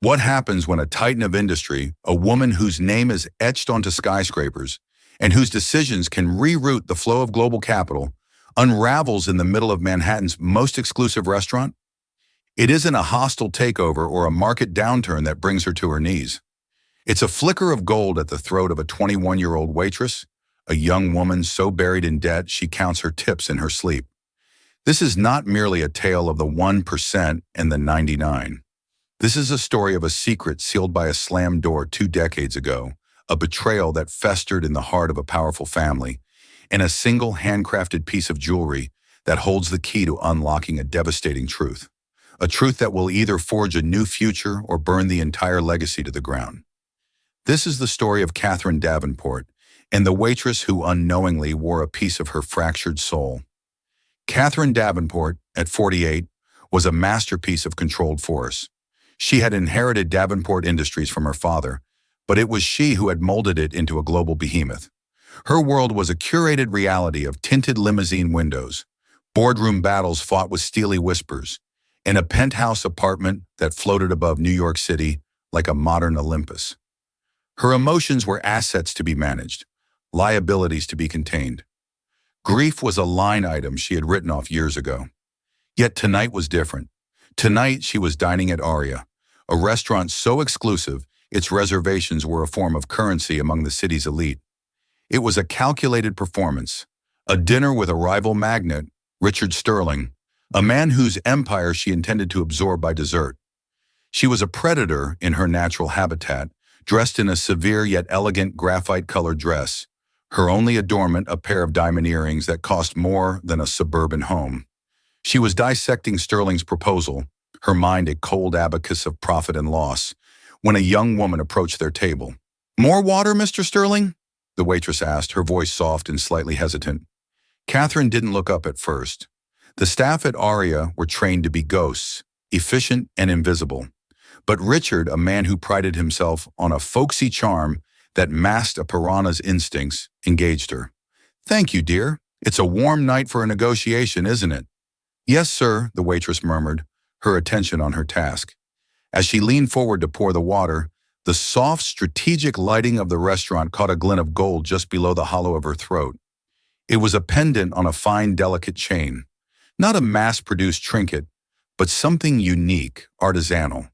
What happens when a titan of industry, a woman whose name is etched onto skyscrapers, and whose decisions can reroute the flow of global capital, unravels in the middle of Manhattan's most exclusive restaurant? It isn't a hostile takeover or a market downturn that brings her to her knees. It's a flicker of gold at the throat of a 21-year-old waitress, a young woman so buried in debt she counts her tips in her sleep. This is not merely a tale of the 1% and the 99. This is a story of a secret sealed by a slammed door 2 decades ago, a betrayal that festered in the heart of a powerful family, and a single handcrafted piece of jewelry that holds the key to unlocking a devastating truth. A truth that will either forge a new future or burn the entire legacy to the ground. This is the story of Catherine Davenport and the waitress who unknowingly wore a piece of her fractured soul. Catherine Davenport, at 48, was a masterpiece of controlled force. She had inherited Davenport Industries from her father, but it was she who had molded it into a global behemoth. Her world was a curated reality of tinted limousine windows, boardroom battles fought with steely whispers, and a penthouse apartment that floated above New York City like a modern Olympus. Her emotions were assets to be managed, liabilities to be contained. Grief was a line item she had written off years ago. Yet tonight was different. Tonight she was dining at Aria, a restaurant so exclusive its reservations were a form of currency among the city's elite. It was a calculated performance, a dinner with a rival magnate, Richard Sterling, a man whose empire she intended to absorb by dessert. She was a predator in her natural habitat, dressed in a severe yet elegant graphite-colored dress, her only adornment a pair of diamond earrings that cost more than a suburban home. She was dissecting Sterling's proposal, her mind a cold abacus of profit and loss, when a young woman approached their table. "More water, Mr. Sterling?" the waitress asked, her voice soft and slightly hesitant. Catherine didn't look up at first. The staff at Aria were trained to be ghosts, efficient and invisible. But Richard, a man who prided himself on a folksy charm that masked a piranha's instincts, engaged her. "Thank you, dear. It's a warm night for a negotiation, isn't it?" "Yes, sir," the waitress murmured, her attention on her task. As she leaned forward to pour the water, the soft, strategic lighting of the restaurant caught a glint of gold just below the hollow of her throat. It was a pendant on a fine, delicate chain. Not a mass-produced trinket, but something unique, artisanal.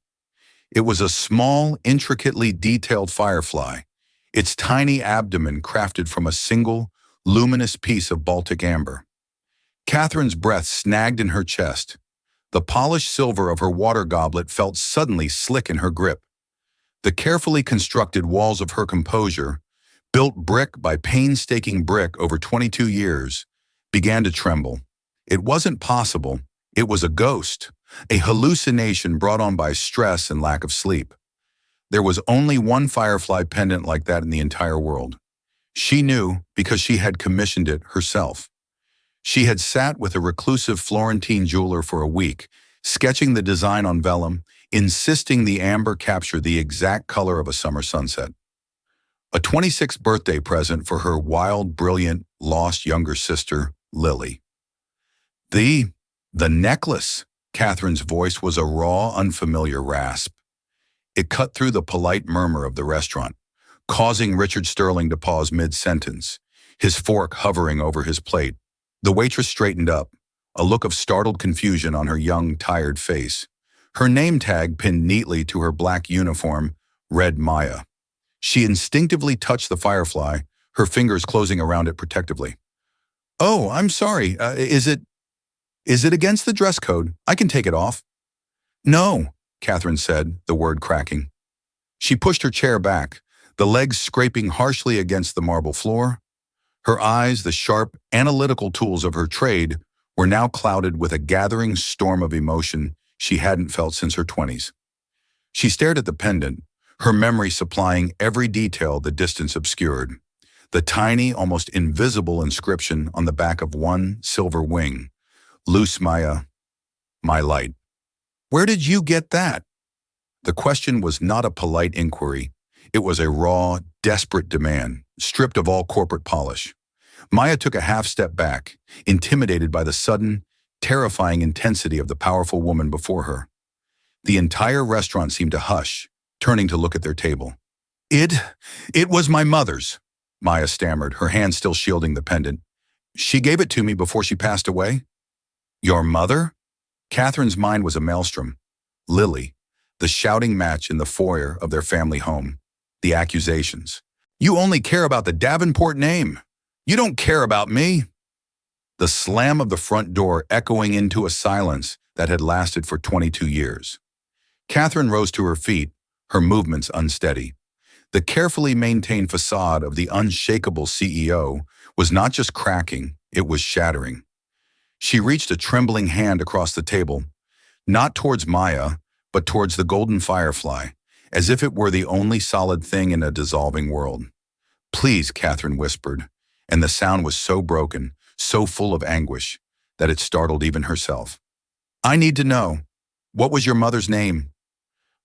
It was a small, intricately detailed firefly, its tiny abdomen crafted from a single, luminous piece of Baltic amber. Catherine's breath snagged in her chest. The polished silver of her water goblet felt suddenly slick in her grip. The carefully constructed walls of her composure, built brick by painstaking brick over 22 years, began to tremble. It wasn't possible. It was a ghost, a hallucination brought on by stress and lack of sleep. There was only one firefly pendant like that in the entire world. She knew because she had commissioned it herself. She had sat with a reclusive Florentine jeweler for a week, sketching the design on vellum, insisting the amber capture the exact color of a summer sunset. A 26th birthday present for her wild, brilliant, lost younger sister, Lily. The necklace. Catherine's voice was a raw, unfamiliar rasp. It cut through the polite murmur of the restaurant, causing Richard Sterling to pause mid-sentence, his fork hovering over his plate. The waitress straightened up, a look of startled confusion on her young, tired face. Her name tag pinned neatly to her black uniform read Maya. She instinctively touched the firefly, her fingers closing around it protectively. "Oh, I'm sorry. Is it against the dress code? I can take it off." "No," Catherine said, the word cracking. She pushed her chair back, the legs scraping harshly against the marble floor. Her eyes, the sharp, analytical tools of her trade, were now clouded with a gathering storm of emotion she hadn't felt since her 20s. She stared at the pendant, her memory supplying every detail the distance obscured. The tiny, almost invisible inscription on the back of one silver wing. "Loose Maya, my light." "Where did you get that?" The question was not a polite inquiry. It was a raw, desperate demand, stripped of all corporate polish. Maya took a half step back, intimidated by the sudden, terrifying intensity of the powerful woman before her. The entire restaurant seemed to hush, turning to look at their table. It, it was my mother's, Maya stammered, her hand still shielding the pendant. She gave it to me before she passed away. Your mother? Catherine's mind was a maelstrom. Lily, the shouting match in the foyer of their family home. The accusations. You only care about the Davenport name. You don't care about me. The slam of the front door echoing into a silence that had lasted for 22 years. Catherine rose to her feet, her movements unsteady. The carefully maintained facade of the unshakable CEO was not just cracking, it was shattering. She reached a trembling hand across the table, not towards Maya, but towards the golden firefly, as if it were the only solid thing in a dissolving world. Please, Catherine whispered, and the sound was so broken, so full of anguish, that it startled even herself. I need to know. What was your mother's name?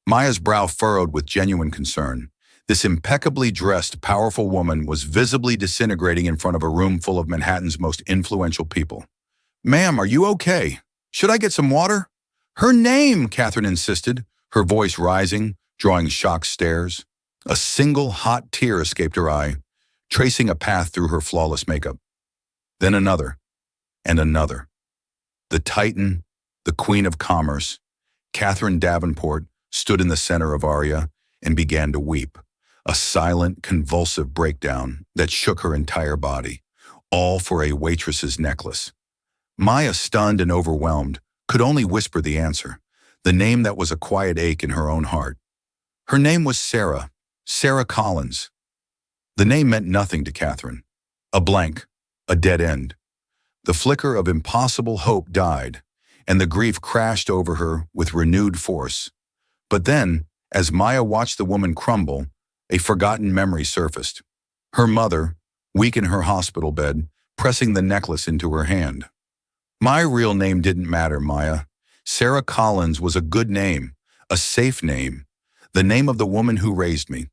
Maya's brow furrowed with genuine concern. This impeccably dressed, powerful woman was visibly disintegrating in front of a room full of Manhattan's most influential people. Ma'am, are you okay? Should I get some water? Her name, Catherine insisted, her voice rising, drawing shocked stares. A single hot tear escaped her eye, tracing a path through her flawless makeup. Then another, and another. The Titan, the Queen of Commerce, Catherine Davenport, stood in the center of Aria and began to weep. A silent, convulsive breakdown that shook her entire body, all for a waitress's necklace. Maya, stunned and overwhelmed, could only whisper the answer, the name that was a quiet ache in her own heart. Her name was Sarah Collins. The name meant nothing to Catherine. A blank, a dead end. The flicker of impossible hope died, and the grief crashed over her with renewed force. But then, as Maya watched the woman crumble, a forgotten memory surfaced. Her mother, weak in her hospital bed, pressing the necklace into her hand. My real name didn't matter, Maya. Sarah Collins was a good name, a safe name, the name of the woman who raised me.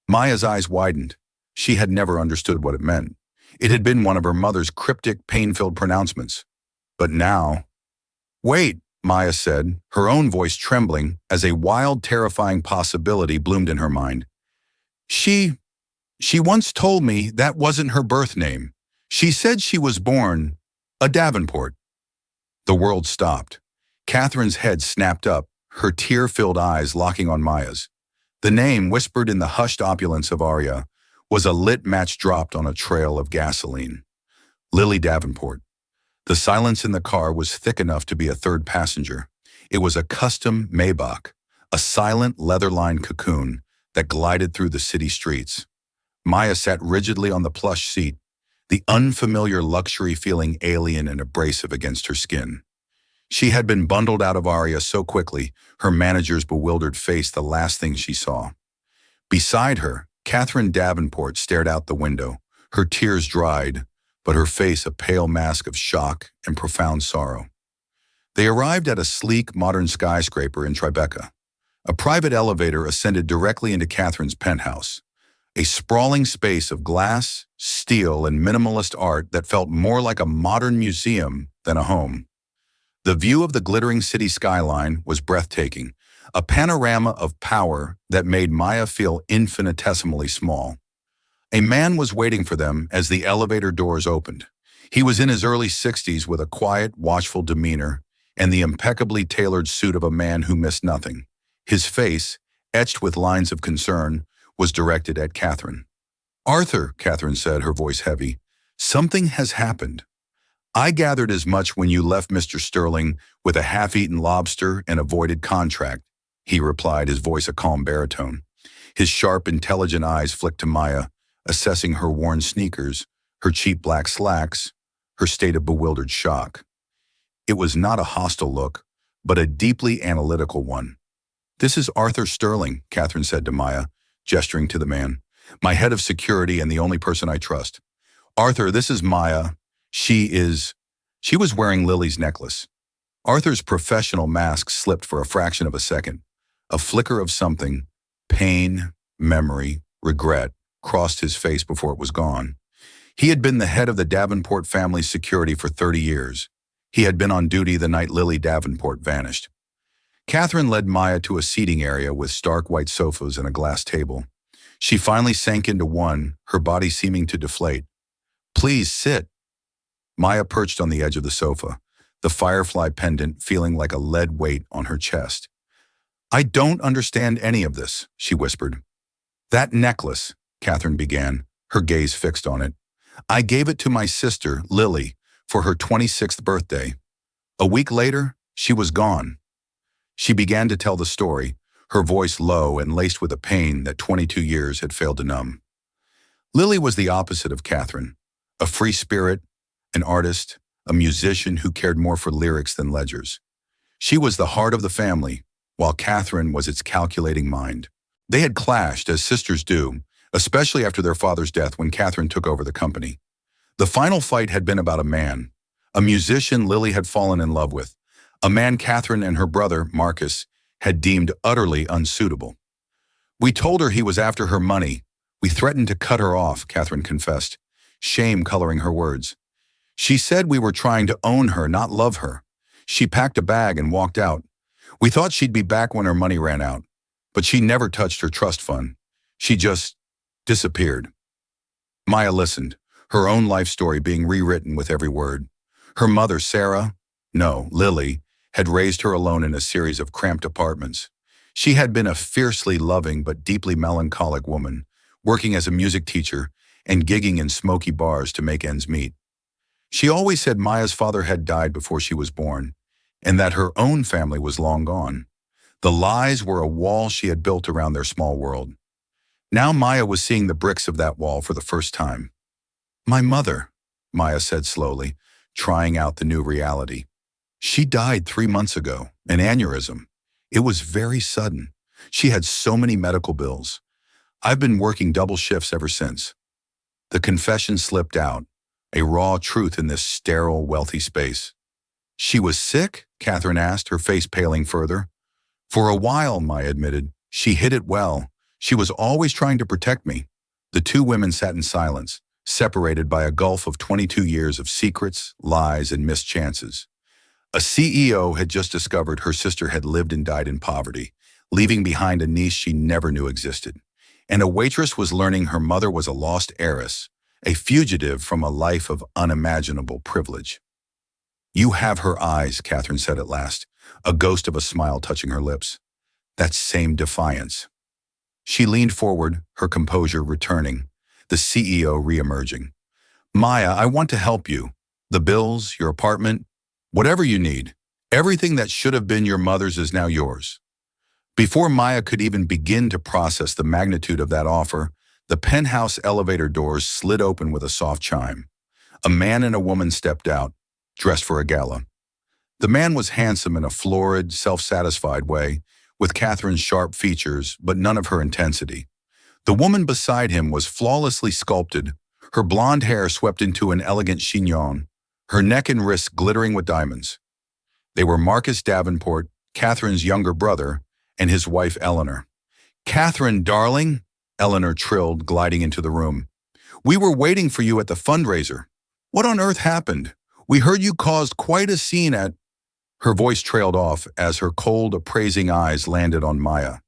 Maya's eyes widened. She had never understood what it meant. It had been one of her mother's cryptic, pain-filled pronouncements. But now... Wait, Maya said, her own voice trembling as a wild, terrifying possibility bloomed in her mind. She once told me that wasn't her birth name. She said she was born a Davenport. The world stopped. Catherine's head snapped up, her tear-filled eyes locking on Maya's. The name, whispered in the hushed opulence of Aria, was a lit match dropped on a trail of gasoline. Lily Davenport. The silence in the car was thick enough to be a third passenger. It was a custom Maybach, a silent leather-lined cocoon that glided through the city streets. Maya sat rigidly on the plush seat, the unfamiliar luxury feeling alien and abrasive against her skin. She had been bundled out of Aria so quickly, her manager's bewildered face the last thing she saw. Beside her, Catherine Davenport stared out the window, her tears dried, but her face a pale mask of shock and profound sorrow. They arrived at a sleek, modern skyscraper in Tribeca. A private elevator ascended directly into Catherine's penthouse, a sprawling space of glass, steel, and minimalist art that felt more like a modern museum than a home. The view of the glittering city skyline was breathtaking, a panorama of power that made Maya feel infinitesimally small. A man was waiting for them as the elevator doors opened. He was in his early 60s with a quiet, watchful demeanor and the impeccably tailored suit of a man who missed nothing. His face, etched with lines of concern, was directed at Catherine. Arthur, Catherine said, her voice heavy, something has happened. I gathered as much when you left Mr. Sterling with a half-eaten lobster and avoided contract, he replied, his voice a calm baritone. His sharp, intelligent eyes flicked to Maya, assessing her worn sneakers, her cheap black slacks, her state of bewildered shock. It was not a hostile look, but a deeply analytical one. This is Arthur Sterling, Catherine said to Maya, gesturing to the man. My head of security and the only person I trust. Arthur, this is Maya. She was wearing Lily's necklace. Arthur's professional mask slipped for a fraction of a second. A flicker of something, pain, memory, regret, crossed his face before it was gone. He had been the head of the Davenport family's security for 30 years. He had been on duty the night Lily Davenport vanished. Catherine led Maya to a seating area with stark white sofas and a glass table. She finally sank into one, her body seeming to deflate. "Please sit." Maya perched on the edge of the sofa, the firefly pendant feeling like a lead weight on her chest. "I don't understand any of this," she whispered. "That necklace," Catherine began, her gaze fixed on it. "I gave it to my sister, Lily, for her 26th birthday. A week later, she was gone." She began to tell the story, her voice low and laced with a pain that 22 years had failed to numb. Lily was the opposite of Catherine, a free spirit, an artist, a musician who cared more for lyrics than ledgers. She was the heart of the family, while Catherine was its calculating mind. They had clashed, as sisters do, especially after their father's death when Catherine took over the company. The final fight had been about a musician Lily had fallen in love with, a man Catherine and her brother, Marcus, had deemed utterly unsuitable. "We told her he was after her money. We threatened to cut her off," Catherine confessed, shame coloring her words. "She said we were trying to own her, not love her. She packed a bag and walked out. We thought she'd be back when her money ran out, but she never touched her trust fund. She just disappeared." Maya listened, her own life story being rewritten with every word. Her mother, Lily, had raised her alone in a series of cramped apartments. She had been a fiercely loving but deeply melancholic woman, working as a music teacher and gigging in smoky bars to make ends meet. She always said Maya's father had died before she was born, and that her own family was long gone. The lies were a wall she had built around their small world. Now Maya was seeing the bricks of that wall for the first time. "My mother," Maya said slowly, trying out the new reality. "She died 3 months ago, an aneurysm. It was very sudden. She had so many medical bills. I've been working double shifts ever since." The confession slipped out, a raw truth in this sterile, wealthy space. "She was sick?" Catherine asked, her face paling further. "For a while," Maya admitted. "She hid it well. She was always trying to protect me." The two women sat in silence, separated by a gulf of 22 years of secrets, lies, and missed chances. A CEO had just discovered her sister had lived and died in poverty, leaving behind a niece she never knew existed. And a waitress was learning her mother was a lost heiress, a fugitive from a life of unimaginable privilege. "You have her eyes," Catherine said at last, a ghost of a smile touching her lips. That same defiance. She leaned forward, her composure returning, the CEO re-emerging. "Maya, I want to help you. The bills, your apartment, whatever you need. Everything that should have been your mother's is now yours." Before Maya could even begin to process the magnitude of that offer, the penthouse elevator doors slid open with a soft chime. A man and a woman stepped out, dressed for a gala. The man was handsome in a florid, self-satisfied way, with Catherine's sharp features, but none of her intensity. The woman beside him was flawlessly sculpted, her blonde hair swept into an elegant chignon, her neck and wrists glittering with diamonds. They were Marcus Davenport, Catherine's younger brother, and his wife Eleanor. "Catherine, darling," Eleanor trilled, gliding into the room. "We were waiting for you at the fundraiser. What on earth happened? We heard you caused quite a scene at—" Her voice trailed off as her cold, appraising eyes landed on Maya.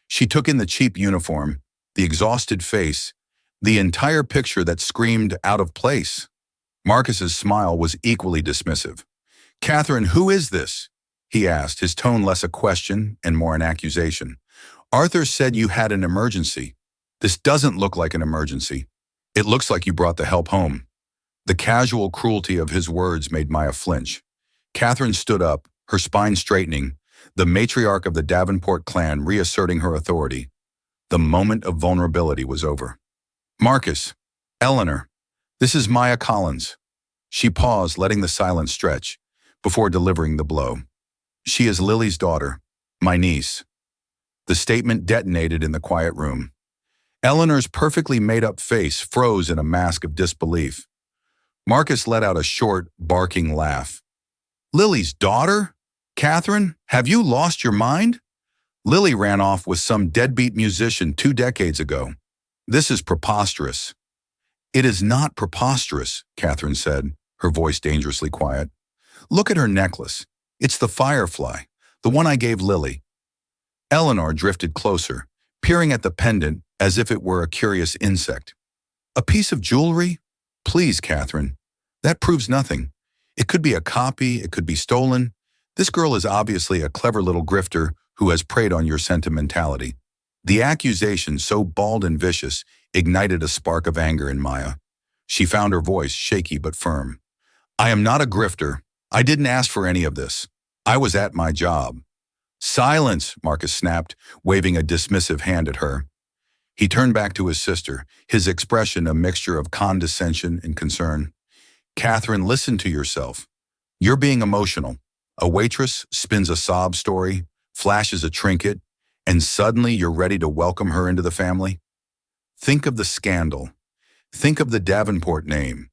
She took in the cheap uniform, the exhausted face, the entire picture that screamed out of place. Marcus's smile was equally dismissive. "Catherine, who is this?" he asked, his tone less a question and more an accusation. "Arthur said you had an emergency. This doesn't look like an emergency. It looks like you brought the help home." The casual cruelty of his words made Maya flinch. Catherine stood up, her spine straightening, the matriarch of the Davenport clan reasserting her authority. The moment of vulnerability was over. "Marcus, Eleanor, this is Maya Collins." She paused, letting the silence stretch, before delivering the blow. "She is Lily's daughter, my niece." The statement detonated in the quiet room. Eleanor's perfectly made-up face froze in a mask of disbelief. Marcus let out a short, barking laugh. "Lily's daughter? Catherine, have you lost your mind? Lily ran off with some deadbeat musician 2 decades ago. This is preposterous." "It is not preposterous," Catherine said, her voice dangerously quiet. "Look at her necklace. It's the firefly, The one I gave Lily. Eleanor drifted closer, peering at the pendant as if it were a curious insect. A piece of jewelry? Please, Catherine. That proves nothing. It could be a copy, it could be stolen. This girl is obviously a clever little grifter who has preyed on your sentimentality. The accusation, so bald and vicious, ignited a spark of anger in Maya. She found her voice shaky but firm. I am not a grifter. I didn't ask for any of this. I was at my job. Silence, Marcus snapped, waving a dismissive hand at her. He turned back to his sister, his expression a mixture of condescension and concern. Catherine, listen to yourself. You're being emotional. A waitress spins a sob story, flashes a trinket, and suddenly you're ready to welcome her into the family? Think of the scandal. Think of the Davenport name.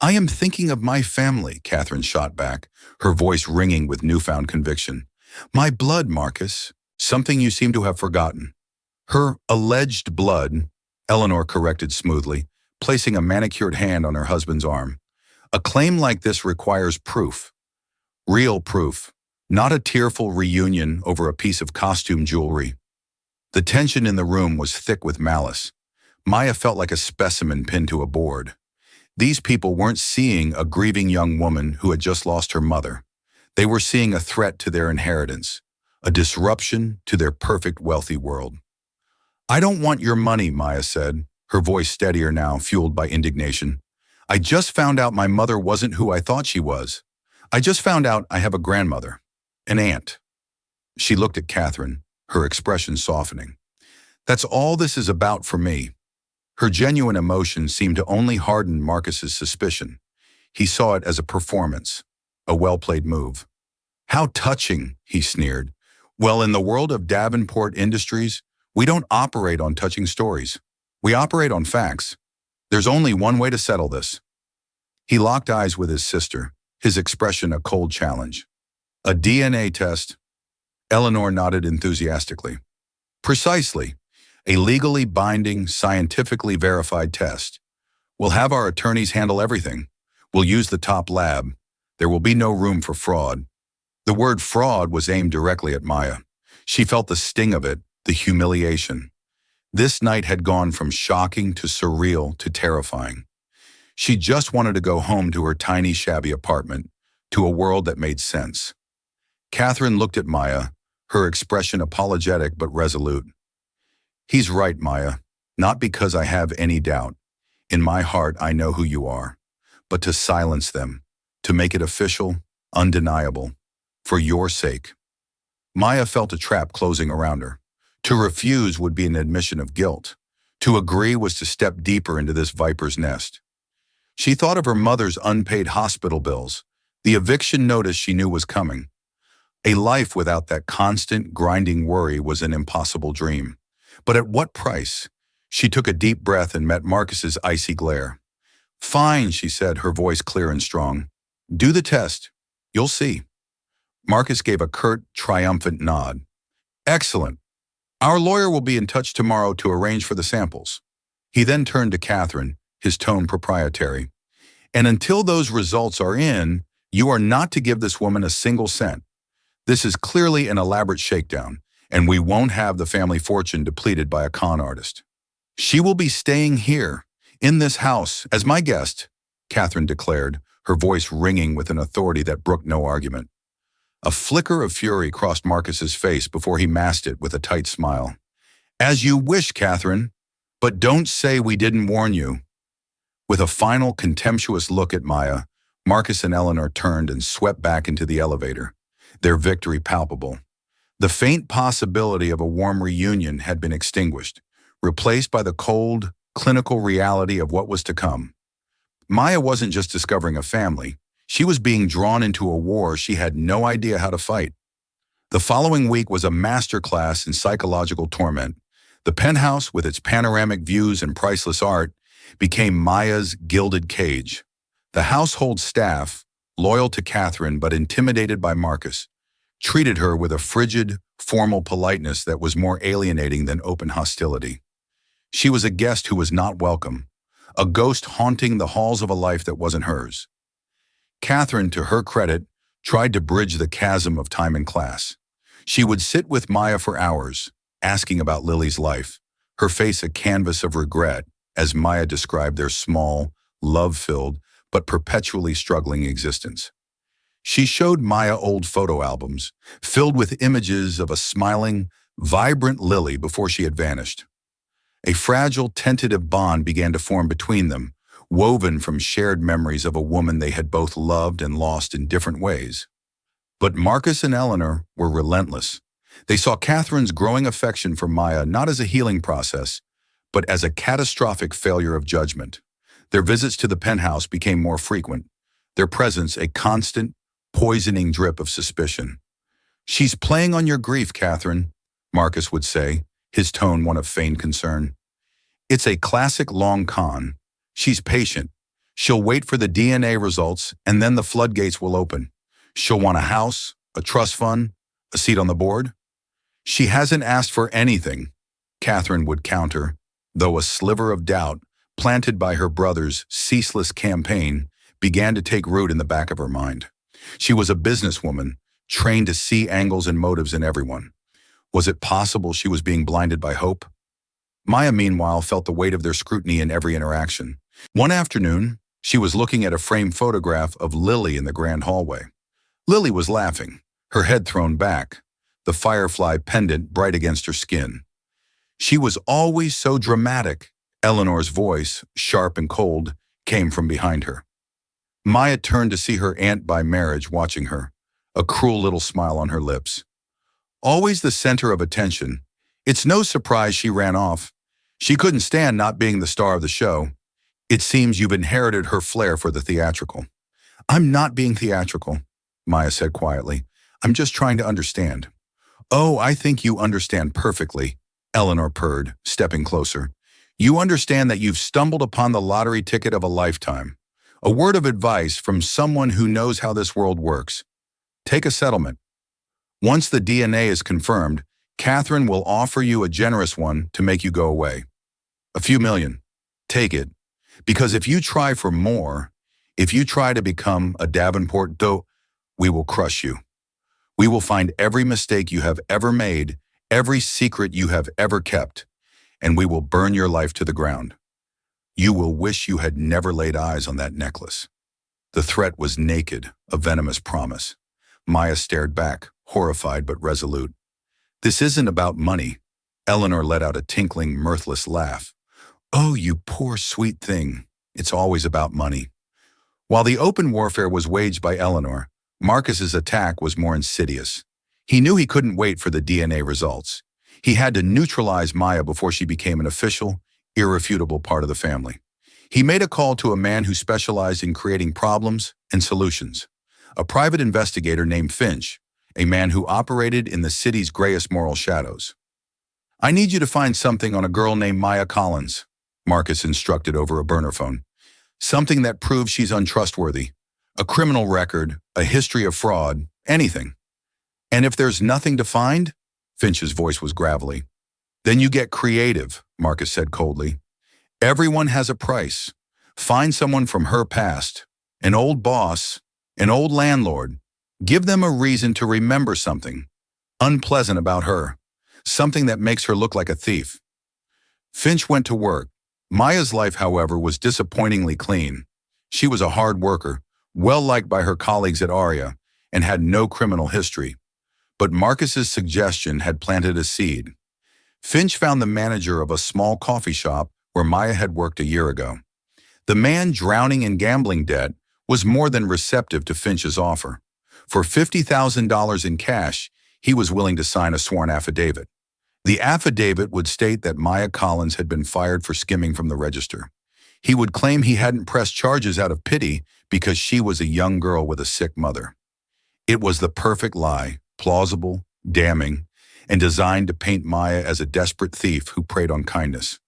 I am thinking of my family, Catherine shot back, her voice ringing with newfound conviction. My blood, Marcus. Something you seem to have forgotten. Her alleged blood, Eleanor corrected smoothly, placing a manicured hand on her husband's arm. A claim like this requires proof. Real proof, not a tearful reunion over a piece of costume jewelry. The tension in the room was thick with malice. Maya felt like a specimen pinned to a board. These people weren't seeing a grieving young woman who had just lost her mother. They were seeing a threat to their inheritance, a disruption to their perfect wealthy world. I don't want your money, Maya said, her voice steadier now, fueled by indignation. I just found out my mother wasn't who I thought she was. I just found out I have a grandmother, an aunt. She looked at Catherine, her expression softening. That's all this is about for me. Her genuine emotion seemed to only harden Marcus's suspicion. He saw it as a performance, a well-played move. How touching, he sneered. Well, in the world of Davenport Industries, we don't operate on touching stories. We operate on facts. There's only one way to settle this. He locked eyes with his sister, his expression a cold challenge. A DNA test? Eleanor nodded enthusiastically. Precisely. A legally binding, scientifically verified test. We'll have our attorneys handle everything. We'll use the top lab. There will be no room for fraud. The word fraud was aimed directly at Maya. She felt the sting of it, the humiliation. This night had gone from shocking to surreal to terrifying. She just wanted to go home to her tiny, shabby apartment, to a world that made sense. Catherine looked at Maya, her expression apologetic but resolute. He's right, Maya, not because I have any doubt. In my heart, I know who you are. But to silence them, to make it official, undeniable, for your sake. Maya felt a trap closing around her. To refuse would be an admission of guilt. To agree was to step deeper into this viper's nest. She thought of her mother's unpaid hospital bills, the eviction notice she knew was coming. A life without that constant, grinding worry was an impossible dream. But at what price? She took a deep breath and met Marcus's icy glare. Fine, she said, her voice clear and strong. Do the test. You'll see. Marcus gave a curt, triumphant nod. Excellent. Our lawyer will be in touch tomorrow to arrange for the samples. He then turned to Catherine, his tone proprietary. And until those results are in, you are not to give this woman a single cent. This is clearly an elaborate shakedown, and we won't have the family fortune depleted by a con artist. She will be staying here, in this house, as my guest, Catherine declared, her voice ringing with an authority that brooked no argument. A flicker of fury crossed Marcus's face before he masked it with a tight smile. As you wish, Catherine, but don't say we didn't warn you. With a final contemptuous look at Maya, Marcus and Eleanor turned and swept back into the elevator, their victory palpable. The faint possibility of a warm reunion had been extinguished, replaced by the cold, clinical reality of what was to come. Maya wasn't just discovering a family. She was being drawn into a war she had no idea how to fight. The following week was a masterclass in psychological torment. The penthouse, with its panoramic views and priceless art, became Maya's gilded cage. The household staff, loyal to Catherine but intimidated by Marcus, treated her with a frigid, formal politeness that was more alienating than open hostility. She was a guest who was not welcome, a ghost haunting the halls of a life that wasn't hers. Catherine, to her credit, tried to bridge the chasm of time and class. She would sit with Maya for hours, asking about Lily's life, her face a canvas of regret, as Maya described their small, love-filled, but perpetually struggling existence. She showed Maya old photo albums, filled with images of a smiling, vibrant Lily before she had vanished. A fragile, tentative bond began to form between them, woven from shared memories of a woman they had both loved and lost in different ways. But Marcus and Eleanor were relentless. They saw Catherine's growing affection for Maya not as a healing process, but as a catastrophic failure of judgment. Their visits to the penthouse became more frequent, their presence a constant, poisoning drip of suspicion. "She's playing on your grief, Catherine," Marcus would say, his tone one of feigned concern. "It's a classic long con. She's patient. She'll wait for the DNA results, and then the floodgates will open. She'll want a house, a trust fund, a seat on the board." "She hasn't asked for anything," Catherine would counter, though a sliver of doubt, planted by her brother's ceaseless campaign, began to take root in the back of her mind. She was a businesswoman, trained to see angles and motives in everyone. Was it possible she was being blinded by hope? Maya, meanwhile, felt the weight of their scrutiny in every interaction. One afternoon, she was looking at a framed photograph of Lily in the grand hallway. Lily was laughing, her head thrown back, the firefly pendant bright against her skin. "She was always so dramatic," Eleanor's voice, sharp and cold, came from behind her. Maya turned to see her aunt by marriage watching her, a cruel little smile on her lips. Always the center of attention, it's no surprise she ran off. She couldn't stand not being the star of the show. "It seems you've inherited her flair for the theatrical." "I'm not being theatrical," Maya said quietly. "I'm just trying to understand." "Oh, I think you understand perfectly," Eleanor purred, stepping closer. "You understand that you've stumbled upon the lottery ticket of a lifetime. A word of advice from someone who knows how this world works. Take a settlement. Once the DNA is confirmed, Catherine will offer you a generous one to make you go away. A few million. Take it. Because if you try for more, if you try to become a Davenport Doe, we will crush you. We will find every mistake you have ever made, every secret you have ever kept, and we will burn your life to the ground. You will wish you had never laid eyes on that necklace." The threat was naked, a venomous promise. Maya stared back, horrified but resolute. "This isn't about money." Eleanor let out a tinkling, mirthless laugh. "Oh, you poor sweet thing. It's always about money." While the open warfare was waged by Eleanor, Marcus's attack was more insidious. He knew he couldn't wait for the DNA results. He had to neutralize Maya before she became an official, irrefutable part of the family. He made a call to a man who specialized in creating problems and solutions, a private investigator named Finch, a man who operated in the city's grayest moral shadows. "I need you to find something on a girl named Maya Collins," Marcus instructed over a burner phone. "Something that proves she's untrustworthy. A criminal record, a history of fraud, anything." "And if there's nothing to find?" Finch's voice was gravelly. "Then you get creative," Marcus said coldly. "Everyone has a price. Find someone from her past, an old boss, an old landlord. Give them a reason to remember something unpleasant about her, something that makes her look like a thief." Finch went to work. Maya's life, however, was disappointingly clean. She was a hard worker, well-liked by her colleagues at Aria, and had no criminal history. But Marcus's suggestion had planted a seed. Finch found the manager of a small coffee shop where Maya had worked a year ago. The man, drowning in gambling debt, was more than receptive to Finch's offer. For $50,000 in cash, he was willing to sign a sworn affidavit. The affidavit would state that Maya Collins had been fired for skimming from the register. He would claim he hadn't pressed charges out of pity because she was a young girl with a sick mother. It was the perfect lie, plausible, damning, and designed to paint Maya as a desperate thief who preyed on kindness.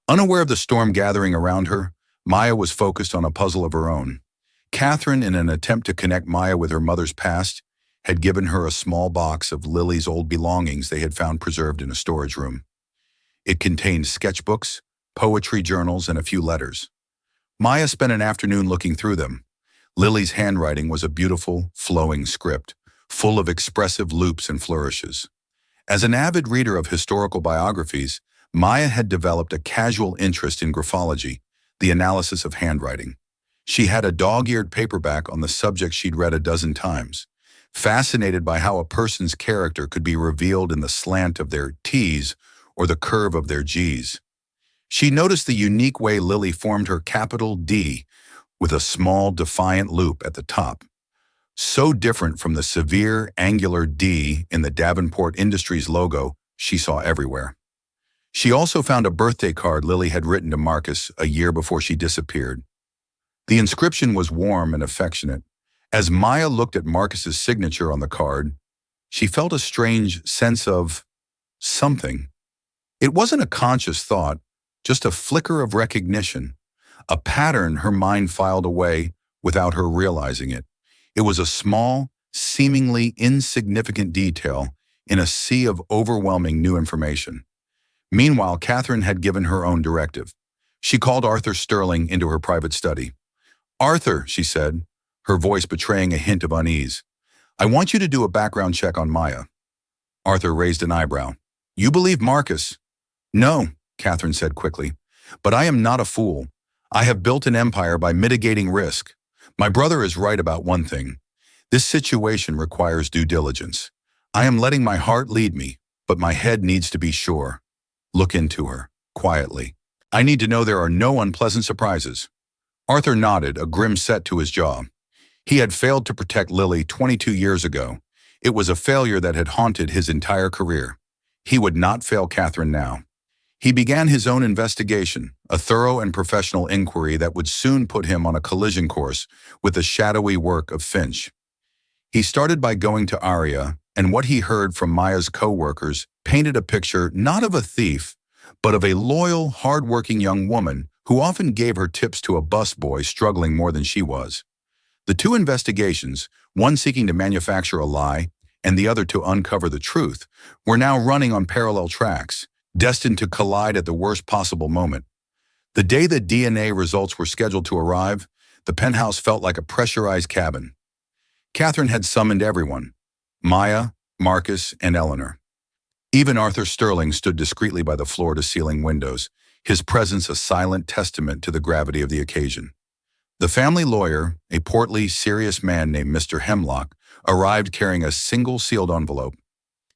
Unaware of the storm gathering around her, Maya was focused on a puzzle of her own. Catherine, in an attempt to connect Maya with her mother's past, had given her a small box of Lily's old belongings they had found preserved in a storage room. It contained sketchbooks, poetry journals, and a few letters. Maya spent an afternoon looking through them. Lily's handwriting was a beautiful, flowing script, full of expressive loops and flourishes. As an avid reader of historical biographies, Maya had developed a casual interest in graphology, the analysis of handwriting. She had a dog-eared paperback on the subject she'd read a dozen times, fascinated by how a person's character could be revealed in the slant of their T's or the curve of their G's. She noticed the unique way Lily formed her capital D with a small, defiant loop at the top, so different from the severe, angular D in the Davenport Industries logo she saw everywhere. She also found a birthday card Lily had written to Marcus a year before she disappeared. The inscription was warm and affectionate. As Maya looked at Marcus's signature on the card, she felt a strange sense of something. It wasn't a conscious thought, just a flicker of recognition, a pattern her mind filed away without her realizing it. It was a small, seemingly insignificant detail in a sea of overwhelming new information. Meanwhile, Catherine had given her own directive. She called Arthur Sterling into her private study. "Arthur," she said, her voice betraying a hint of unease, "I want you to do a background check on Maya." Arthur raised an eyebrow. "You believe Marcus?" "No," Catherine said quickly, "but I am not a fool. I have built an empire by mitigating risk. My brother is right about one thing. This situation requires due diligence. I am letting my heart lead me, but my head needs to be sure. Look into her, quietly. I need to know there are no unpleasant surprises." Arthur nodded, a grim set to his jaw. He had failed to protect Lily 22 years ago. It was a failure that had haunted his entire career. He would not fail Catherine now. He began his own investigation, a thorough and professional inquiry that would soon put him on a collision course with the shadowy work of Finch. He started by going to Aria, and what he heard from Maya's co-workers painted a picture not of a thief, but of a loyal, hard-working young woman who often gave her tips to a busboy struggling more than she was. The two investigations, one seeking to manufacture a lie and the other to uncover the truth, were now running on parallel tracks, destined to collide at the worst possible moment. The day the DNA results were scheduled to arrive, the penthouse felt like a pressurized cabin. Catherine had summoned everyone: Maya, Marcus, and Eleanor. Even Arthur Sterling stood discreetly by the floor-to-ceiling windows, his presence a silent testament to the gravity of the occasion. The family lawyer, a portly, serious man named Mr. Hemlock, arrived carrying a single sealed envelope.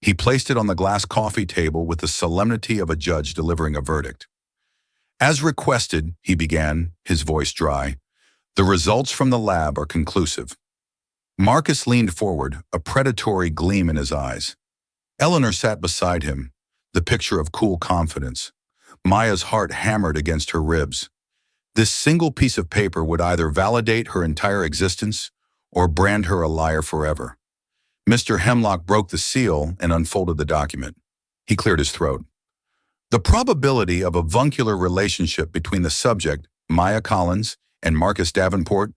He placed it on the glass coffee table with the solemnity of a judge delivering a verdict. "As requested," he began, his voice dry, "the results from the lab are conclusive." Marcus leaned forward, a predatory gleam in his eyes. Eleanor sat beside him, the picture of cool confidence. Maya's heart hammered against her ribs. This single piece of paper would either validate her entire existence or brand her a liar forever. Mr. Hemlock broke the seal and unfolded the document. He cleared his throat. "The probability of a avuncular relationship between the subject, Maya Collins, and Marcus Davenport,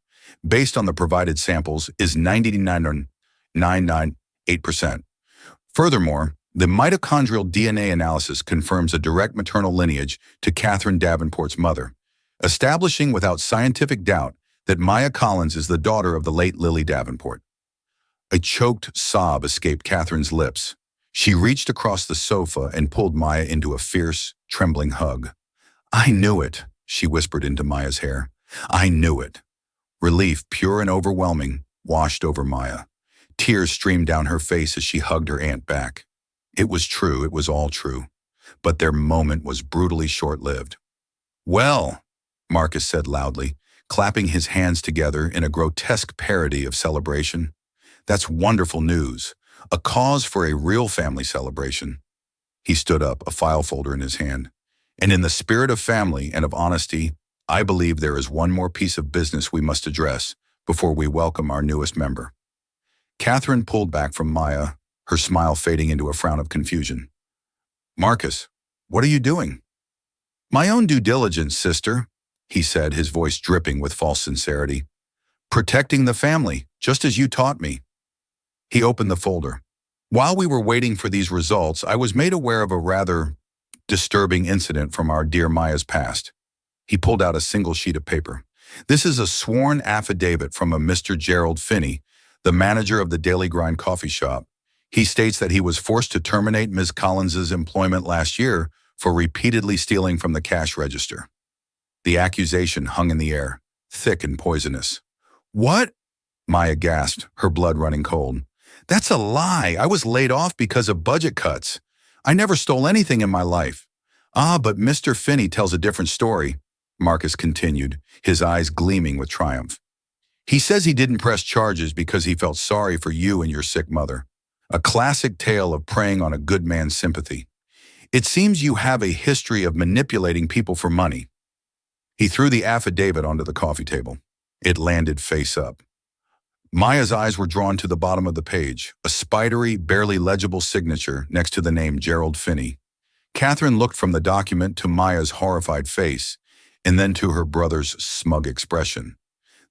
based on the provided samples, is 99.998%. Furthermore, the mitochondrial DNA analysis confirms a direct maternal lineage to Catherine Davenport's mother, establishing without scientific doubt that Maya Collins is the daughter of the late Lily Davenport." A choked sob escaped Catherine's lips. She reached across the sofa and pulled Maya into a fierce, trembling hug. "I knew it," she whispered into Maya's hair. "I knew it." Relief, pure and overwhelming, washed over Maya. Tears streamed down her face as she hugged her aunt back. It was true, it was all true. But their moment was brutally short-lived. "Well," Marcus said loudly, clapping his hands together in a grotesque parody of celebration, "that's wonderful news, a cause for a real family celebration." He stood up, a file folder in his hand. "And in the spirit of family and of honesty, I believe there is one more piece of business we must address before we welcome our newest member." Catherine pulled back from Maya, her smile fading into a frown of confusion. "Marcus, what are you doing?" "My own due diligence, sister," he said, his voice dripping with false sincerity. "Protecting the family, just as you taught me." He opened the folder. "While we were waiting for these results, I was made aware of a rather disturbing incident from our dear Maya's past." He pulled out a single sheet of paper. "This is a sworn affidavit from a Mr. Gerald Finney, the manager of the Daily Grind coffee shop. He states that he was forced to terminate Ms. Collins's employment last year for repeatedly stealing from the cash register. The accusation hung in the air, thick and poisonous. What? Maya gasped, her blood running cold. That's a lie. I was laid off because of budget cuts. I never stole anything in my life. Ah, but Mr. Finney tells a different story, Marcus continued, his eyes gleaming with triumph. He says he didn't press charges because he felt sorry for you and your sick mother. A classic tale of preying on a good man's sympathy. It seems you have a history of manipulating people for money. He threw the affidavit onto the coffee table. It landed face up. Maya's eyes were drawn to the bottom of the page, a spidery, barely legible signature next to the name Gerald Finney. Catherine looked from the document to Maya's horrified face, and then to her brother's smug expression.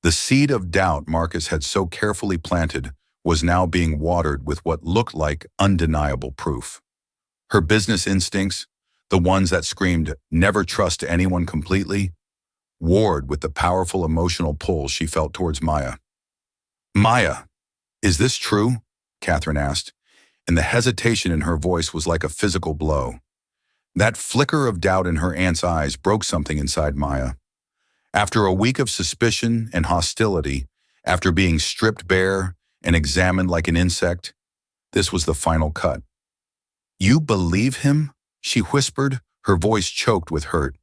The seed of doubt Marcus had so carefully planted was now being watered with what looked like undeniable proof. Her business instincts, the ones that screamed, "Never trust anyone completely," warred with the powerful emotional pull she felt towards Maya. "Maya, is this true?" Catherine asked, and the hesitation in her voice was like a physical blow. That flicker of doubt in her aunt's eyes broke something inside Maya. After a week of suspicion and hostility, after being stripped bare and examined like an insect, this was the final cut. "You believe him?" she whispered, her voice choked with hurt.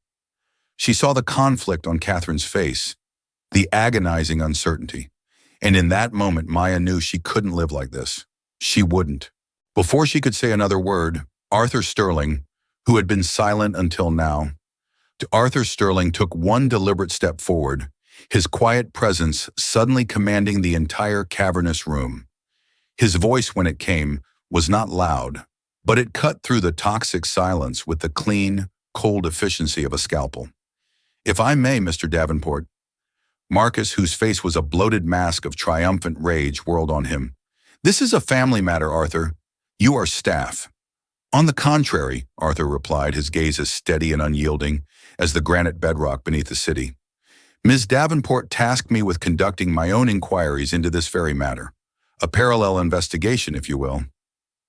She saw the conflict on Catherine's face, the agonizing uncertainty. And in that moment, Maya knew she couldn't live like this. She wouldn't. Before she could say another word, Arthur Sterling, who had been silent until now, Arthur Sterling took one deliberate step forward, his quiet presence suddenly commanding the entire cavernous room. His voice, when it came, was not loud, but it cut through the toxic silence with the clean, cold efficiency of a scalpel. "If I may, Mr. Davenport." Marcus, whose face was a bloated mask of triumphant rage, whirled on him. "This is a family matter, Arthur. You are staff." "On the contrary," Arthur replied, his gaze as steady and unyielding as the granite bedrock beneath the city. "Ms. Davenport tasked me with conducting my own inquiries into this very matter. A parallel investigation, if you will."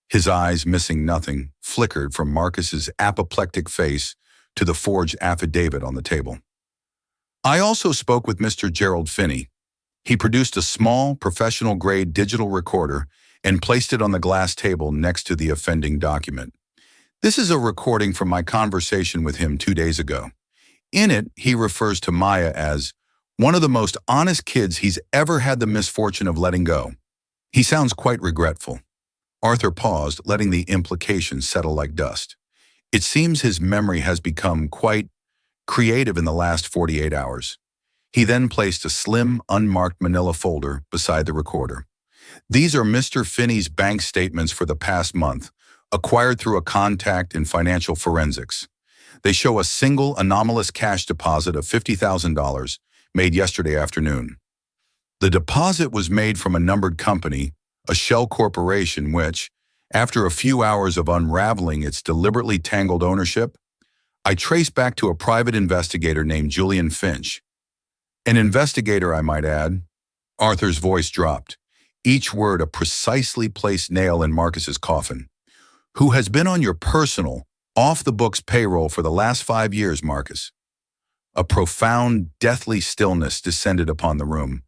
His eyes, missing nothing, flickered from Marcus's apoplectic face to the forged affidavit on the table. "I also spoke with Mr. Gerald Finney. He produced a small, professional-grade digital recorder and placed it on the glass table next to the offending document. This is a recording from my conversation with him 2 days ago. In it, he refers to Maya as one of the most honest kids he's ever had the misfortune of letting go. He sounds quite regretful." Arthur paused, letting the implication settle like dust. It seems his memory has become quite creative in the last 48 hours. He then placed a slim, unmarked manila folder beside the recorder. "These are Mr. Finney's bank statements for the past month, acquired through a contact in financial forensics. They show a single anomalous cash deposit of $50,000 made yesterday afternoon. The deposit was made from a numbered company, a shell corporation which, after a few hours of unraveling its deliberately tangled ownership, I traced back to a private investigator named Julian Finch. An investigator, I might add." Arthur's voice dropped, each word a precisely placed nail in Marcus's coffin. "Who has been on your personal, off-the-books payroll for the last 5 years, Marcus." A profound, deathly stillness descended upon the room.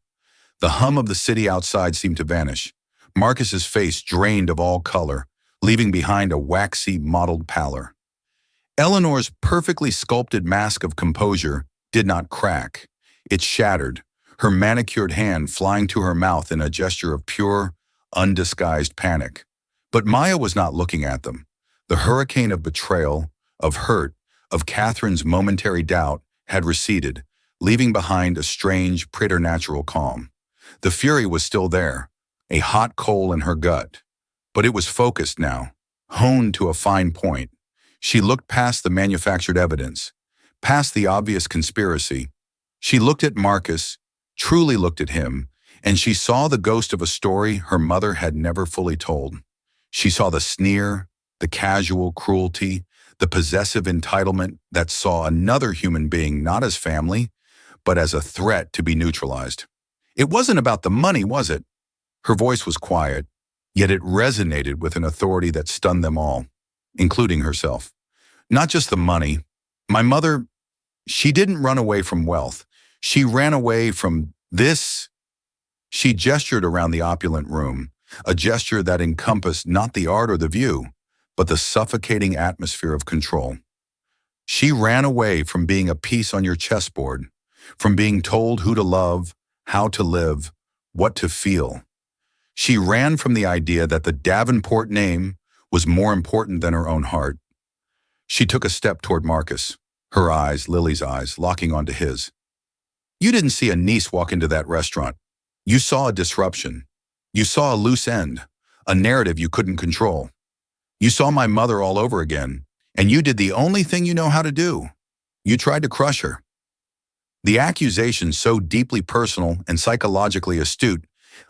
The hum of the city outside seemed to vanish. Marcus's face drained of all color, leaving behind a waxy, mottled pallor. Eleanor's perfectly sculpted mask of composure did not crack. It shattered, her manicured hand flying to her mouth in a gesture of pure, undisguised panic. But Maya was not looking at them. The hurricane of betrayal, of hurt, of Catherine's momentary doubt had receded, leaving behind a strange, preternatural calm. The fury was still there, a hot coal in her gut. But it was focused now, honed to a fine point. She looked past the manufactured evidence, past the obvious conspiracy. She looked at Marcus, truly looked at him, and she saw the ghost of a story her mother had never fully told. She saw the sneer, the casual cruelty, the possessive entitlement that saw another human being not as family, but as a threat to be neutralized. It wasn't about the money, was it? Her voice was quiet, yet it resonated with an authority that stunned them all, including herself. Not just the money. My mother, she didn't run away from wealth. She ran away from this. She gestured around the opulent room, a gesture that encompassed not the art or the view, but the suffocating atmosphere of control. She ran away from being a piece on your chessboard, from being told who to love, how to live, what to feel. She ran from the idea that the Davenport name was more important than her own heart. She took a step toward Marcus, her eyes, Lily's eyes, locking onto his. You didn't see a niece walk into that restaurant. You saw a disruption. You saw a loose end, a narrative you couldn't control. You saw my mother all over again, and you did the only thing you know how to do. You tried to crush her. The accusation, so deeply personal and psychologically astute,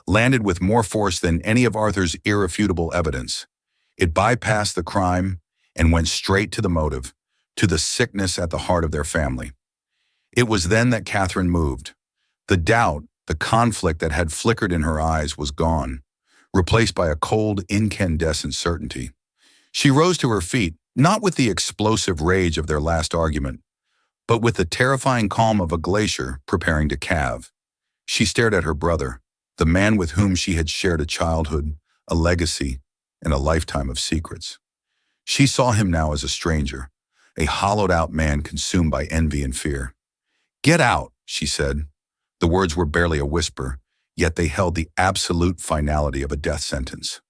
landed with more force than any of Arthur's irrefutable evidence. It bypassed the crime and went straight to the motive, to the sickness at the heart of their family. It was then that Catherine moved. The doubt, the conflict that had flickered in her eyes was gone, replaced by a cold, incandescent certainty. She rose to her feet, not with the explosive rage of their last argument, but with the terrifying calm of a glacier preparing to calve. She stared at her brother, the man with whom she had shared a childhood, a legacy, and a lifetime of secrets. She saw him now as a stranger, a hollowed-out man consumed by envy and fear. "Get out," she said. The words were barely a whisper, yet they held the absolute finality of a death sentence.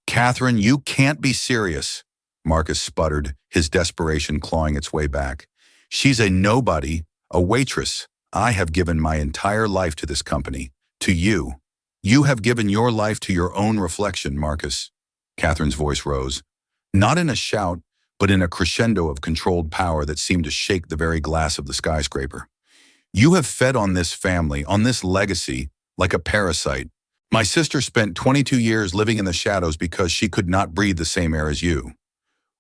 "Catherine, you can't be serious," Marcus sputtered, his desperation clawing its way back. "She's a nobody, a waitress. I have given my entire life to this company, to you. You have given your life to your own reflection, Marcus." Catherine's voice rose, not in a shout, but in a crescendo of controlled power that seemed to shake the very glass of the skyscraper. "You have fed on this family, on this legacy, like a parasite. My sister spent 22 years living in the shadows because she could not breathe the same air as you.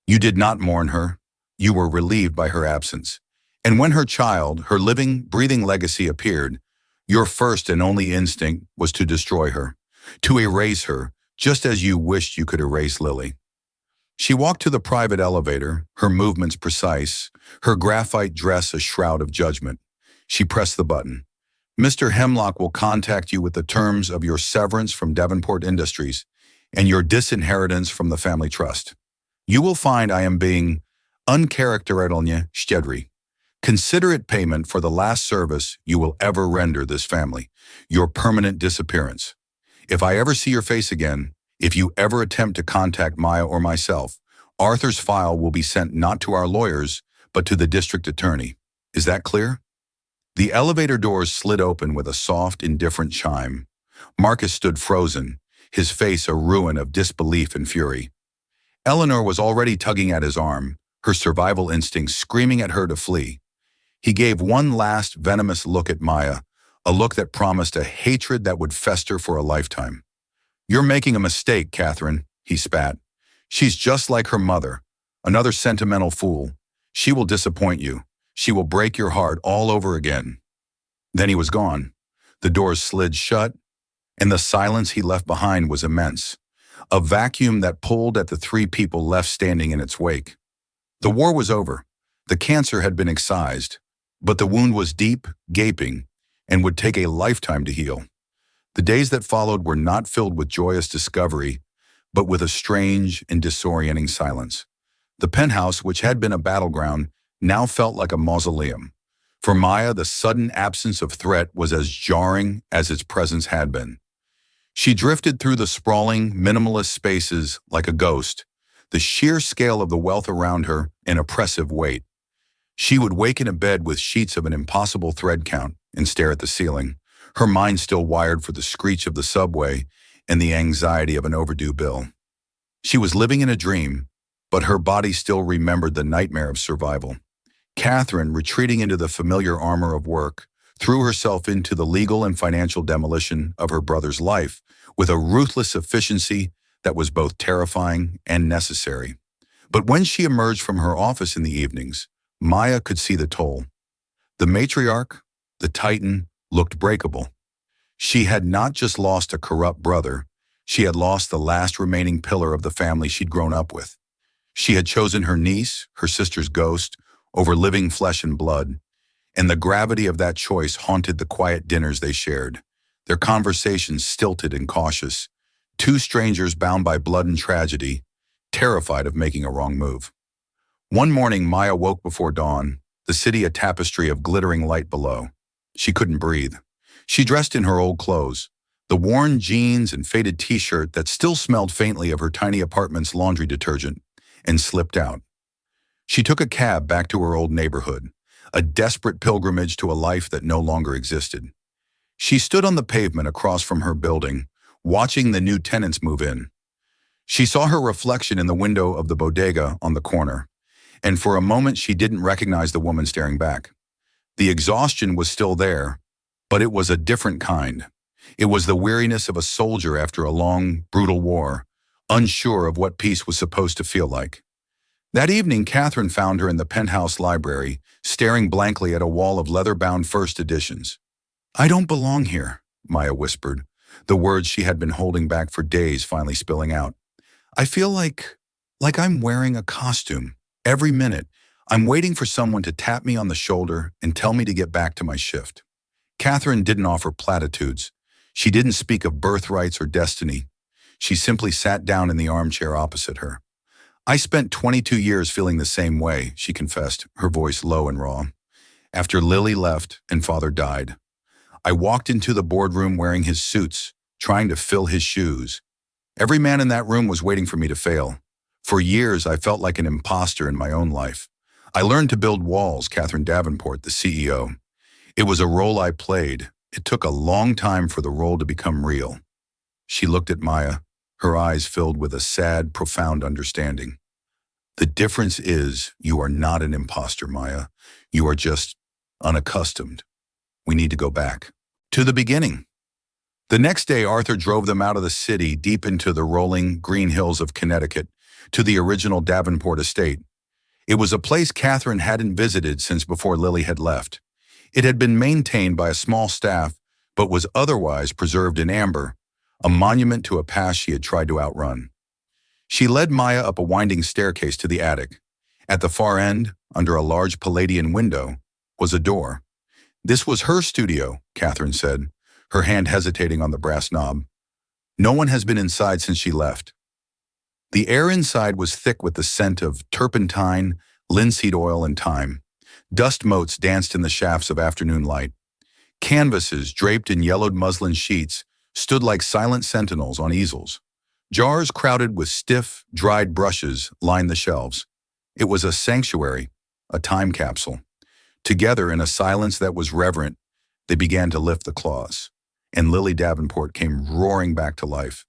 You did not mourn her. You were relieved by her absence. And when her child, her living, breathing legacy appeared, your first and only instinct was to destroy her, to erase her, just as you wished you could erase Lily." She walked to the private elevator, her movements precise, her graphite dress a shroud of judgment. She pressed the button. "Mr. Hemlock will contact you with the terms of your severance from Davenport Industries and your disinheritance from the family trust. You will find I am being uncharacteristically щедрый. Consider it payment for the last service you will ever render this family, your permanent disappearance. If I ever see your face again, if you ever attempt to contact Maya or myself, Arthur's file will be sent not to our lawyers, but to the district attorney. Is that clear?" The elevator doors slid open with a soft, indifferent chime. Marcus stood frozen, his face a ruin of disbelief and fury. Eleanor was already tugging at his arm, her survival instincts screaming at her to flee. He gave one last venomous look at Maya, a look that promised a hatred that would fester for a lifetime. "You're making a mistake, Catherine," he spat. "She's just like her mother, another sentimental fool. She will disappoint you. She will break your heart all over again." Then he was gone. The doors slid shut, and the silence he left behind was immense, a vacuum that pulled at the three people left standing in its wake. The war was over. The cancer had been excised, but the wound was deep, gaping, and would take a lifetime to heal. The days that followed were not filled with joyous discovery, but with a strange and disorienting silence. The penthouse, which had been a battleground, now felt like a mausoleum. For Maya, the sudden absence of threat was as jarring as its presence had been. She drifted through the sprawling, minimalist spaces like a ghost, the sheer scale of the wealth around her an oppressive weight. She would wake in a bed with sheets of an impossible thread count and stare at the ceiling, her mind still wired for the screech of the subway and the anxiety of an overdue bill. She was living in a dream, but her body still remembered the nightmare of survival. Catherine, retreating into the familiar armor of work, threw herself into the legal and financial demolition of her brother's life with a ruthless efficiency that was both terrifying and necessary. But when she emerged from her office in the evenings, Maya could see the toll. The matriarch, the titan, looked breakable. She had not just lost a corrupt brother, She had lost the last remaining pillar of the family she'd grown up with. She had chosen her niece, her sister's ghost, over living flesh and blood, and the gravity of that choice haunted the quiet dinners they shared, their conversations stilted and cautious, two strangers bound by blood and tragedy, terrified of making a wrong move. One morning, Maya woke before dawn, the city a tapestry of glittering light below. She couldn't breathe. She dressed in her old clothes, the worn jeans and faded t-shirt that still smelled faintly of her tiny apartment's laundry detergent, and slipped out. She took a cab back to her old neighborhood, a desperate pilgrimage to a life that no longer existed. She stood on the pavement across from her building, watching the new tenants move in. She saw her reflection in the window of the bodega on the corner, and for a moment she didn't recognize the woman staring back. The exhaustion was still there, but it was a different kind. It was the weariness of a soldier after a long, brutal war, unsure of what peace was supposed to feel like. That evening, Catherine found her in the penthouse library, staring blankly at a wall of leather-bound first editions. "I don't belong here," Maya whispered, the words she had been holding back for days finally spilling out. "I feel like I'm wearing a costume. Every minute, I'm waiting for someone to tap me on the shoulder and tell me to get back to my shift." Catherine didn't offer platitudes. She didn't speak of birthrights or destiny. She simply sat down in the armchair opposite her. "I spent 22 years feeling the same way," she confessed, her voice low and raw. "After Lily left and Father died, I walked into the boardroom wearing his suits, trying to fill his shoes. Every man in that room was waiting for me to fail. For years, I felt like an imposter in my own life. I learned to build walls," Catherine Davenport, the CEO. "It was a role I played. It took a long time for the role to become real." She looked at Maya, her eyes filled with a sad, profound understanding. "The difference is you are not an imposter, Maya. You are just unaccustomed. We need to go back to the beginning." The next day, Arthur drove them out of the city deep into the rolling green hills of Connecticut to the original Davenport estate. It was a place Catherine hadn't visited since before Lily had left. It had been maintained by a small staff, but was otherwise preserved in amber, a monument to a past she had tried to outrun. She led Maya up a winding staircase to the attic. At the far end, under a large Palladian window, was a door. "This was her studio," Catherine said, her hand hesitating on the brass knob. "No one has been inside since she left." The air inside was thick with the scent of turpentine, linseed oil, and thyme. Dust motes danced in the shafts of afternoon light. Canvases, draped in yellowed muslin sheets, stood like silent sentinels on easels. Jars crowded with stiff, dried brushes lined the shelves. It was a sanctuary, a time capsule. Together, in a silence that was reverent, they began to lift the cloths, and Lily Davenport came roaring back to life.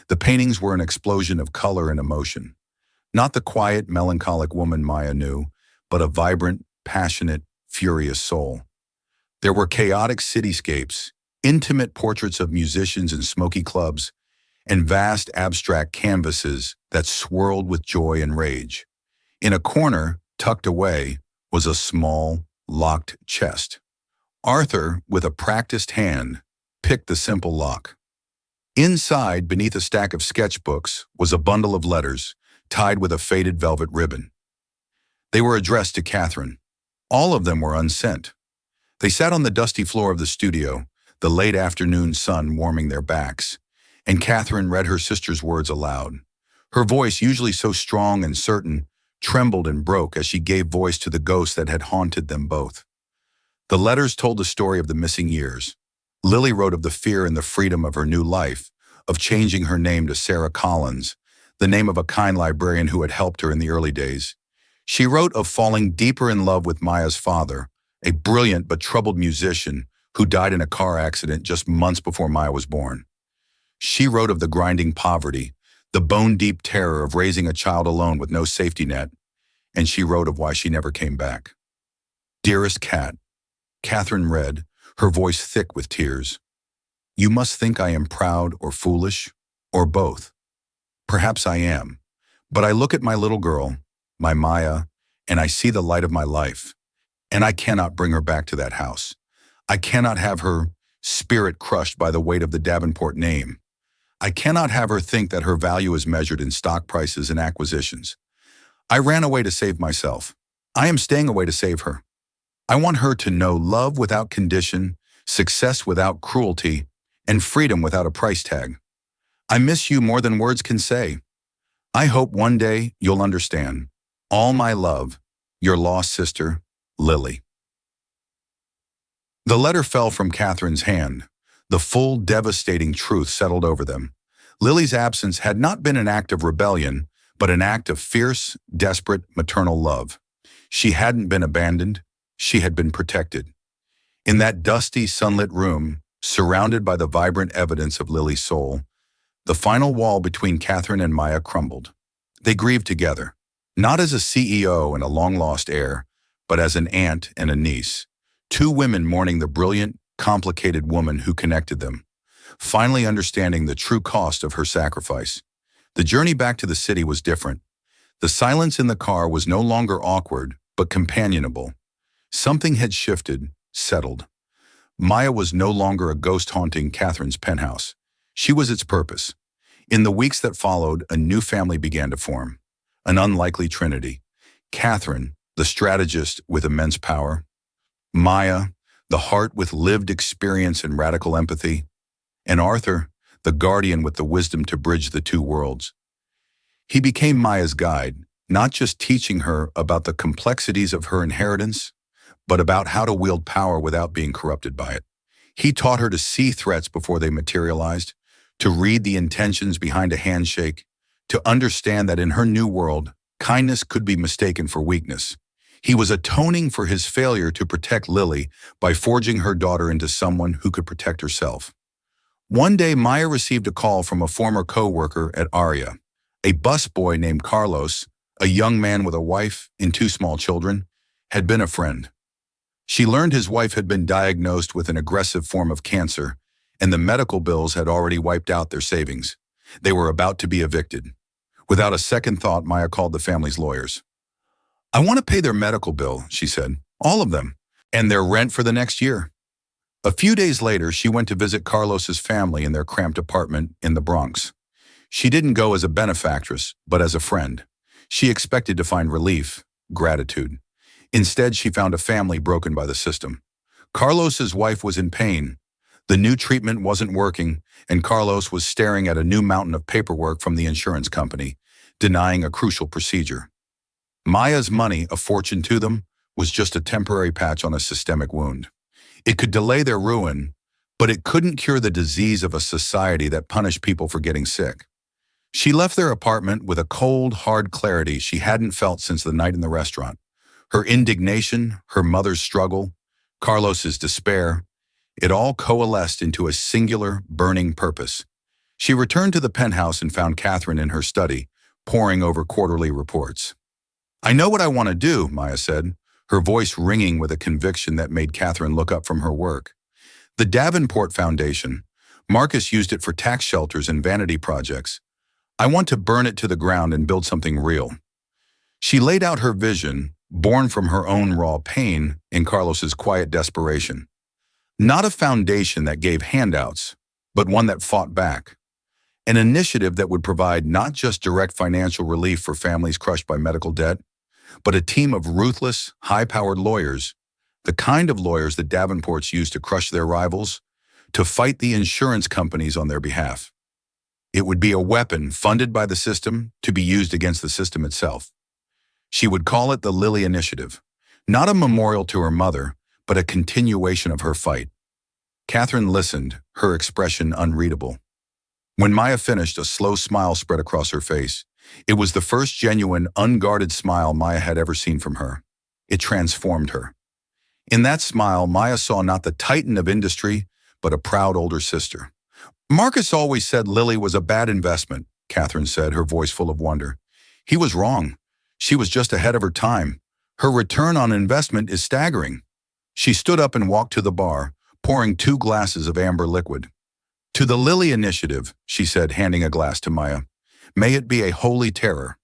The paintings were an explosion of color and emotion. Not the quiet, melancholic woman Maya knew, but a vibrant, passionate, furious soul. There were chaotic cityscapes, intimate portraits of musicians in smoky clubs, and vast abstract canvases that swirled with joy and rage. In a corner, tucked away, was a small, locked chest. Arthur, with a practiced hand, picked the simple lock. Inside, beneath a stack of sketchbooks, was a bundle of letters, tied with a faded velvet ribbon. They were addressed to Catherine. All of them were unsent. They sat on the dusty floor of the studio, the late afternoon sun warming their backs, and Catherine read her sister's words aloud. Her voice, usually so strong and certain, trembled and broke as she gave voice to the ghost that had haunted them both. The letters told the story of the missing years. Lily wrote of the fear and the freedom of her new life, of changing her name to Sarah Collins, the name of a kind librarian who had helped her in the early days. She wrote of falling deeper in love with Maya's father, a brilliant but troubled musician who died in a car accident just months before Maya was born. She wrote of the grinding poverty, the bone-deep terror of raising a child alone with no safety net, and she wrote of why she never came back. "Dearest Cat," Catherine read, her voice thick with tears. "You must think I am proud or foolish, or both. Perhaps I am, but I look at my little girl, my Maya, and I see the light of my life, and I cannot bring her back to that house. I cannot have her spirit crushed by the weight of the Davenport name. I cannot have her think that her value is measured in stock prices and acquisitions. I ran away to save myself. I am staying away to save her. I want her to know love without condition, success without cruelty, and freedom without a price tag. I miss you more than words can say. I hope one day you'll understand. All my love, your lost sister, Lily. The letter fell from Catherine's hand. The full, devastating truth settled over them. Lily's absence had not been an act of rebellion, but an act of fierce, desperate, maternal love. She hadn't been abandoned. She had been protected. In that dusty, sunlit room, surrounded by the vibrant evidence of Lily's soul, the final wall between Catherine and Maya crumbled. They grieved together, not as a CEO and a long-lost heir, but as an aunt and a niece. Two women mourning the brilliant, complicated woman who connected them, finally understanding the true cost of her sacrifice. The journey back to the city was different. The silence in the car was no longer awkward, but companionable. Something had shifted, settled. Maya was no longer a ghost haunting Catherine's penthouse. She was its purpose. In the weeks that followed, a new family began to form. An unlikely trinity. Catherine, the strategist with immense power. Maya, the heart with lived experience and radical empathy. And Arthur, the guardian with the wisdom to bridge the two worlds. He became Maya's guide, not just teaching her about the complexities of her inheritance, but about how to wield power without being corrupted by it. He taught her to see threats before they materialized, to read the intentions behind a handshake, to understand that in her new world, kindness could be mistaken for weakness. He was atoning for his failure to protect Lily by forging her daughter into someone who could protect herself. One day, Maya received a call from a former co-worker at Aria. A busboy named Carlos, a young man with a wife and two small children, had been a friend. She learned his wife had been diagnosed with an aggressive form of cancer, and the medical bills had already wiped out their savings. They were about to be evicted. Without a second thought, Maya called the family's lawyers. "I want to pay their medical bill," she said, "all of them, and their rent for the next year." A few days later, she went to visit Carlos's family in their cramped apartment in the Bronx. She didn't go as a benefactress, but as a friend. She expected to find relief, gratitude. Instead, she found a family broken by the system. Carlos's wife was in pain. The new treatment wasn't working, and Carlos was staring at a new mountain of paperwork from the insurance company, denying a crucial procedure. Maya's money, a fortune to them, was just a temporary patch on a systemic wound. It could delay their ruin, but it couldn't cure the disease of a society that punished people for getting sick. She left their apartment with a cold, hard clarity she hadn't felt since the night in the restaurant. Her indignation, her mother's struggle, Carlos's despair, it all coalesced into a singular, burning purpose. She returned to the penthouse and found Catherine in her study, poring over quarterly reports. "I know what I want to do," Maya said, her voice ringing with a conviction that made Catherine look up from her work. "The Davenport Foundation. Marcus used it for tax shelters and vanity projects. I want to burn it to the ground and build something real." She laid out her vision, born from her own raw pain in Carlos's quiet desperation. Not a foundation that gave handouts, but one that fought back. An initiative that would provide not just direct financial relief for families crushed by medical debt, but a team of ruthless, high-powered lawyers, the kind of lawyers that Davenports used to crush their rivals, to fight the insurance companies on their behalf. It would be a weapon funded by the system to be used against the system itself. She would call it the Lily Initiative, not a memorial to her mother, but a continuation of her fight. Catherine listened, her expression unreadable. When Maya finished, a slow smile spread across her face. It was the first genuine, unguarded smile Maya had ever seen from her. It transformed her. In that smile, Maya saw not the titan of industry, but a proud older sister. "Marcus always said Lily was a bad investment," Catherine said, her voice full of wonder. "He was wrong. She was just ahead of her time. Her return on investment is staggering." She stood up and walked to the bar, pouring 2 glasses of amber liquid. "To the Lily Initiative," she said, handing a glass to Maya. "May it be a holy terror."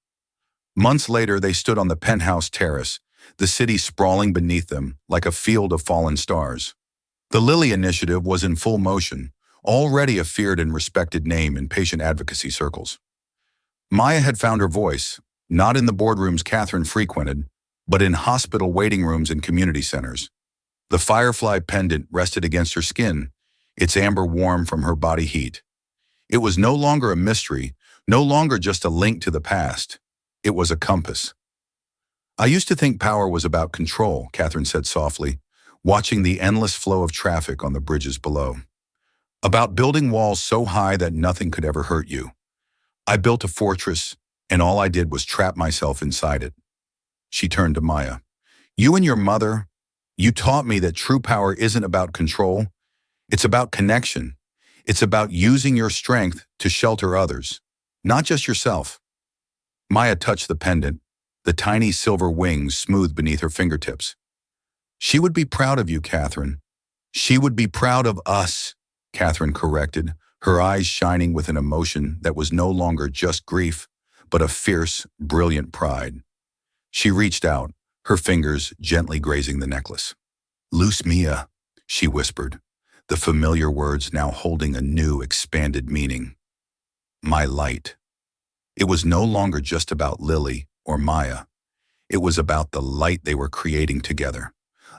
Months later, they stood on the penthouse terrace, the city sprawling beneath them like a field of fallen stars. The Lily Initiative was in full motion, already a feared and respected name in patient advocacy circles. Maya had found her voice, not in the boardrooms Catherine frequented, but in hospital waiting rooms and community centers. The firefly pendant rested against her skin, its amber warm from her body heat. It was no longer a mystery, no longer just a link to the past. It was a compass. I used to think power was about control, Catherine said softly, watching the endless flow of traffic on the bridges below. About building walls so high that nothing could ever hurt you. I built a fortress, and all I did was trap myself inside it. She turned to Maya. You and your mother, you taught me that true power isn't about control. It's about connection. It's about using your strength to shelter others, not just yourself. Maya touched the pendant, the tiny silver wings smooth beneath her fingertips. She would be proud of you, Catherine. She would be proud of us, Catherine corrected, her eyes shining with an emotion that was no longer just grief, but a fierce, brilliant pride. She reached out, her fingers gently grazing the necklace. Loose Mia, she whispered, the familiar words now holding a new, expanded meaning. My light. It was no longer just about Lily or Maya. It was about the light they were creating together.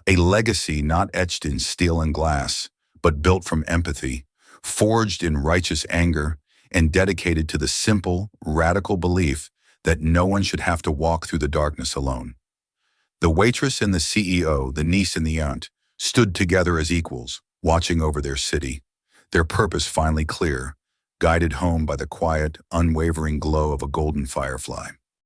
A legacy not etched in steel and glass, but built from empathy, forged in righteous anger, and dedicated to the simple, radical belief that no one should have to walk through the darkness alone. The waitress and the CEO, the niece and the aunt, stood together as equals, watching over their city, their purpose finally clear, guided home by the quiet, unwavering glow of a golden firefly.